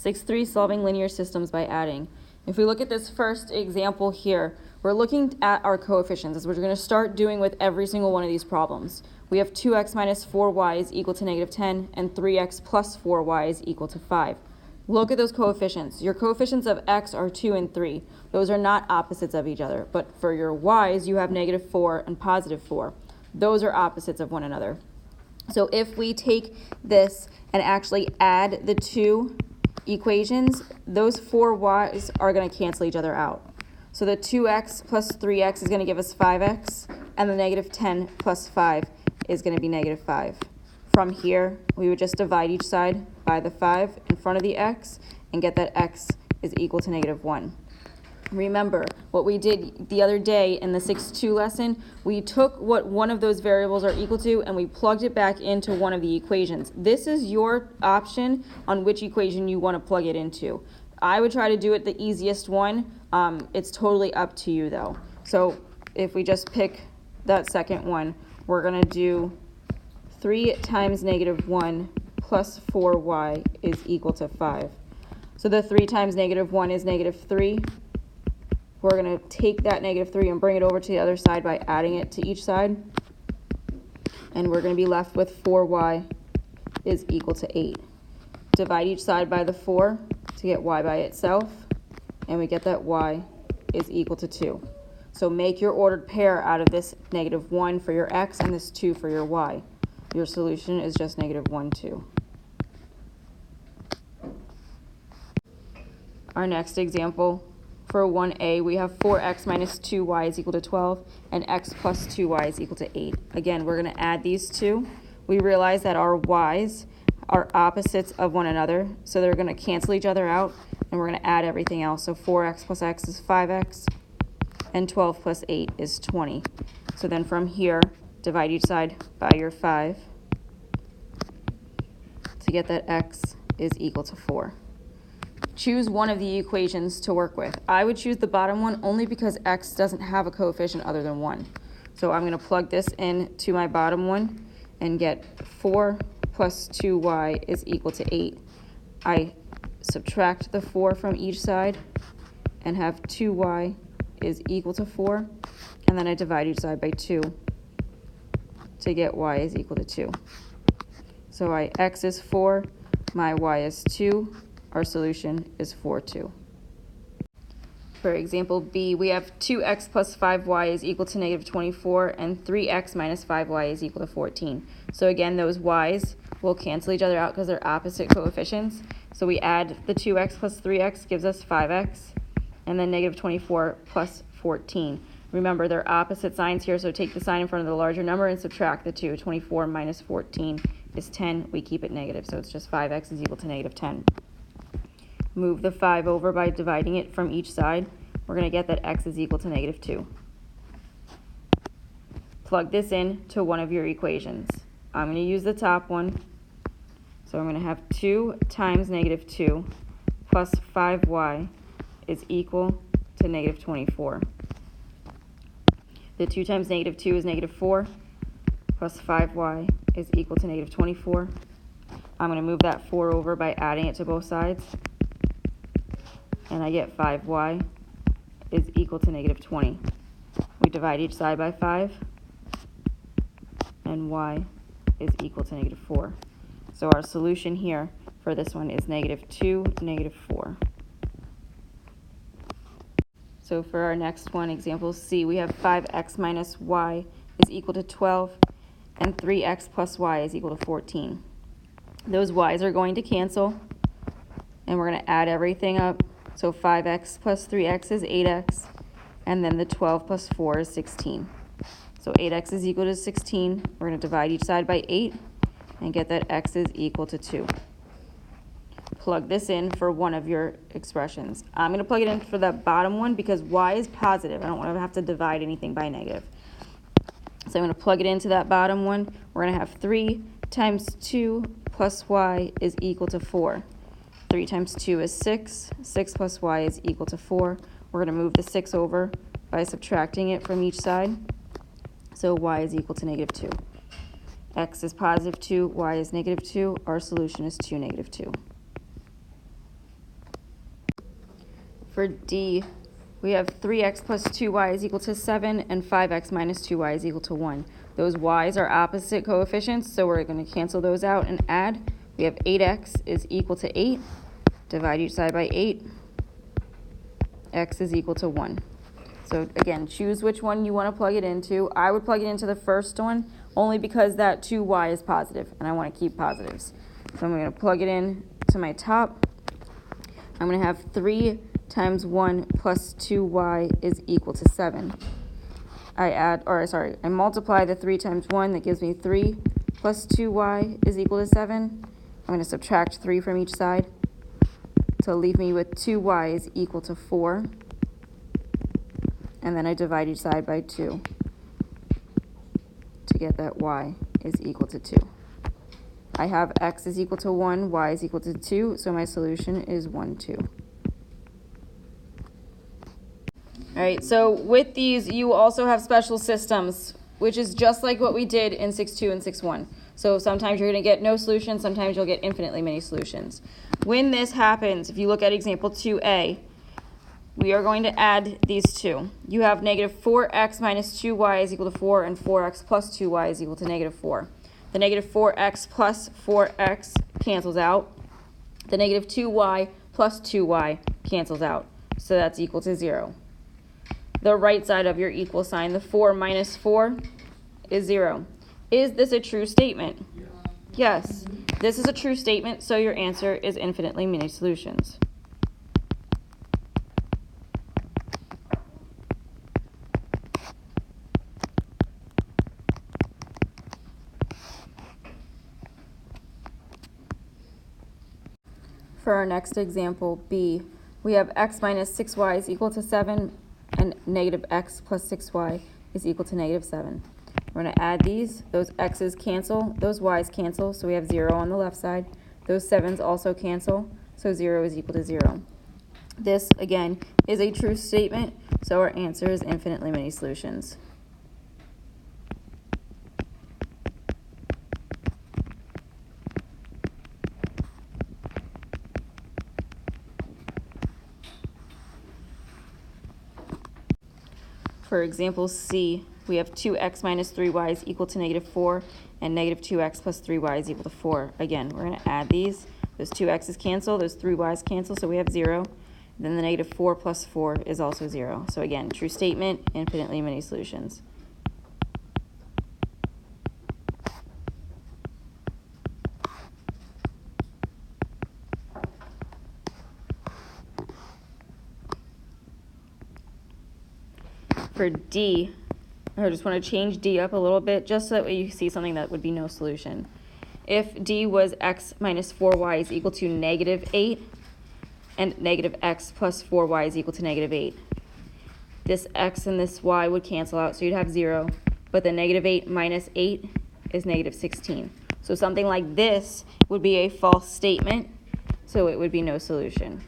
6.3, solving linear systems by adding. If we look at this first example here, we're looking at our coefficients, as we're going to start doing with every single one of these problems. We have 2x minus 4y is equal to negative 10, and 3x plus 4y is equal to 5. Look at those coefficients. Your coefficients of x are 2 and 3. Those are not opposites of each other. But for your y's, you have negative 4 and positive 4. Those are opposites of one another. So if we take this and actually add the two equations, those 4y's are going to cancel each other out. So the 2x plus 3x is going to give us 5x, and the negative 10 plus 5 is going to be negative 5. From here, we would just divide each side by the 5 in front of the x and get that x is equal to negative 1. Remember, what we did the other day in the 6.2 lesson, we took what one of those variables are equal to and we plugged it back into one of the equations. This is your option on which equation you want to plug it into. I would try to do it the easiest one. It's totally up to you though. So if we just pick that second one, we're going to do 3 times negative 1 plus 4y is equal to 5. So the 3 times negative 1 is negative 3. We're going to take that negative 3 and bring it over to the other side by adding it to each side. And we're going to be left with 4y is equal to 8. Divide each side by the 4 to get y by itself. And we get that y is equal to 2. So make your ordered pair out of this negative 1 for your x and this 2 for your y. Your solution is just negative 1, 2. Our next example, for 1a, we have 4x minus 2y is equal to 12, and x plus 2y is equal to 8. Again, we're going to add these two. We realize that our y's are opposites of one another, so they're going to cancel each other out, and we're going to add everything else. So 4x plus x is 5x, and 12 plus 8 is 20. So then from here, divide each side by your 5 to get that x is equal to 4. Choose one of the equations to work with. I would choose the bottom one only because x doesn't have a coefficient other than 1. So I'm going to plug this in to my bottom one and get 4 plus 2y is equal to 8. I subtract the 4 from each side and have 2y is equal to 4. And then I divide each side by 2 to get y is equal to 2. So x is 4, my y is 2. Our solution is 4, 2. For example B, we have 2x plus 5y is equal to negative 24, and 3x minus 5y is equal to 14. So again, those y's will cancel each other out because they're opposite coefficients. So we add the 2x plus 3x gives us 5x, and then negative 24 plus 14. Remember, they're opposite signs here, so take the sign in front of the larger number and subtract the 2. 24 minus 14 is 10. We keep it negative, so it's just 5x is equal to negative 10. Move the 5 over by dividing it from each side. We're going to get that x is equal to negative 2. Plug this in to one of your equations. I'm going to use the top one. So I'm going to have 2 times negative 2 plus 5y is equal to negative 24. The 2 times negative 2 is negative 4, plus 5y is equal to negative 24. I'm going to move that 4 over by adding it to both sides. And I get 5y is equal to negative 20. We divide each side by 5, and y is equal to negative 4. So our solution here for this one is negative 2, negative 4. So for our next one, example C, we have 5x minus y is equal to 12, and 3x plus y is equal to 14. Those y's are going to cancel, and we're going to add everything up. So 5x plus 3x is 8x, and then the 12 plus 4 is 16. So 8x is equal to 16. We're going to divide each side by 8 and get that x is equal to 2. Plug this in for one of your expressions. I'm going to plug it in for that bottom one because y is positive. I don't want to have to divide anything by negative. So I'm going to plug it into that bottom one. We're going to have 3 times 2 plus y is equal to 4. 3 times 2 is 6. 6 plus y is equal to 4. We're going to move the 6 over by subtracting it from each side. So y is equal to negative 2. X is positive 2, y is negative 2. Our solution is 2, negative 2. For D, we have 3x plus 2y is equal to 7 and 5x minus 2y is equal to 1. Those y's are opposite coefficients, so we're going to cancel those out and add. We have 8x is equal to 8. Divide each side by 8. X is equal to 1. So again, choose which one you want to plug it into. I would plug it into the first one only because that 2y is positive and I want to keep positives. So I'm going to plug it in to my top. I'm going to have 3 times 1 plus 2y is equal to 7. I multiply the 3 times 1, that gives me 3 plus 2y is equal to 7. I'm going to subtract 3 from each side to leave me with 2y is equal to 4. And then I divide each side by 2 to get that y is equal to 2. I have x is equal to 1, y is equal to 2, so my solution is 1, 2. All right, so with these, you also have special systems, which is just like what we did in 6.2 and 6.1. So sometimes you're going to get no solution, sometimes you'll get infinitely many solutions. When this happens, if you look at example 2a, we are going to add these two. You have negative 4x minus 2y is equal to 4, and 4x plus 2y is equal to negative 4. The negative 4x plus 4x cancels out. The negative 2y plus 2y cancels out. So that's equal to 0. The right side of your equal sign, the 4 minus 4 is 0. Is this a true statement? Yes. This is a true statement, so your answer is infinitely many solutions. For our next example, B, we have x minus 6y is equal to 7, and negative x plus 6y is equal to negative 7. We're going to add these. Those x's cancel, those y's cancel, so we have 0 on the left side. Those 7's also cancel, so 0 is equal to 0. This, again, is a true statement, so our answer is infinitely many solutions. For example C, we have 2x minus 3y is equal to negative 4, and negative 2x plus 3y is equal to 4. Again, we're going to add these. Those 2x's cancel, those 3y's cancel, so we have 0. Then the negative 4 plus 4 is also 0. So again, true statement, infinitely many solutions. For D, I just want to change D up a little bit just so that way you see something that would be no solution. If D was x minus 4y is equal to negative 8, and negative x plus 4y is equal to negative 8. This x and this y would cancel out, so you'd have 0. But the negative 8 minus 8 is negative 16. So something like this would be a false statement, so it would be no solution.